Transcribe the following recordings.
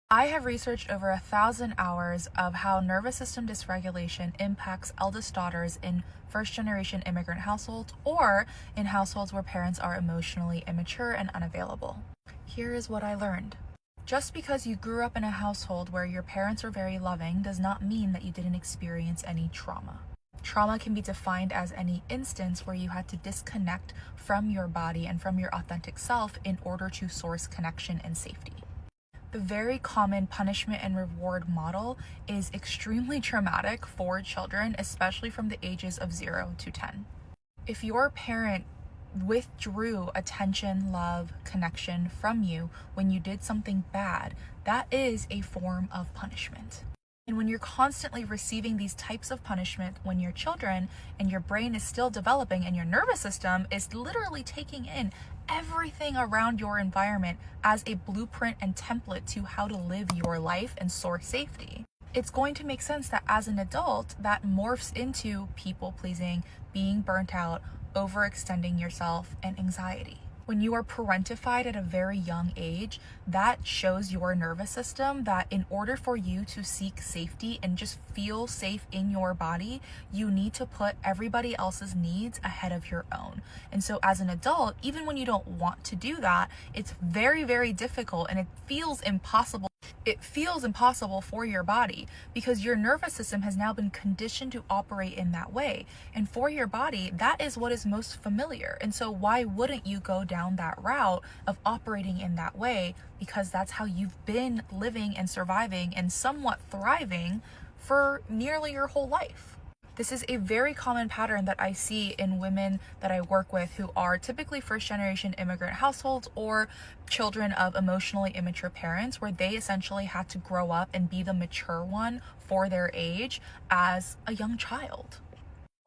I have researched over 1,000 hours of how nervous system dysregulation impacts eldest daughters in first-generation immigrant households or in households where parents are emotionally immature and unavailable. Here is what I learned. Just because you grew up in a household where your parents were very loving does not mean that you didn't experience any trauma. Trauma can be defined as any instance where you had to disconnect from your body and from your authentic self in order to source connection and safety. The very common punishment and reward model is extremely traumatic for children, especially from the ages of 0 to 10. If your parent withdrew attention, love, connection from you when you did something bad, that is a form of punishment. And when you're constantly receiving these types of punishment when you're children and your brain is still developing and your nervous system is literally taking in everything around your environment as a blueprint and template to how to live your life and source safety, it's going to make sense that as an adult, that morphs into people pleasing, being burnt out, overextending yourself, and anxiety. When you are parentified at a very young age, that shows your nervous system that in order for you to seek safety and just feel safe in your body, you need to put everybody else's needs ahead of your own. And so as an adult, even when you don't want to do that, it's very, very difficult and it feels impossible. It feels impossible for your body because your nervous system has now been conditioned to operate in that way. And for your body, that is what is most familiar. And so why wouldn't you go down that route of operating in that way? Because that's how you've been living and surviving and somewhat thriving for nearly your whole life. This is a very common pattern that I see in women that I work with who are typically first-generation immigrant households or children of emotionally immature parents, where they essentially had to grow up and be the mature one for their age as a young child.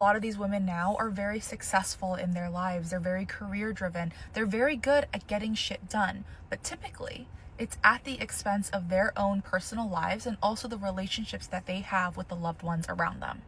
A lot of these women now are very successful in their lives. They're very career driven. They're very good at getting shit done. But typically, it's at the expense of their own personal lives and also the relationships that they have with the loved ones around them.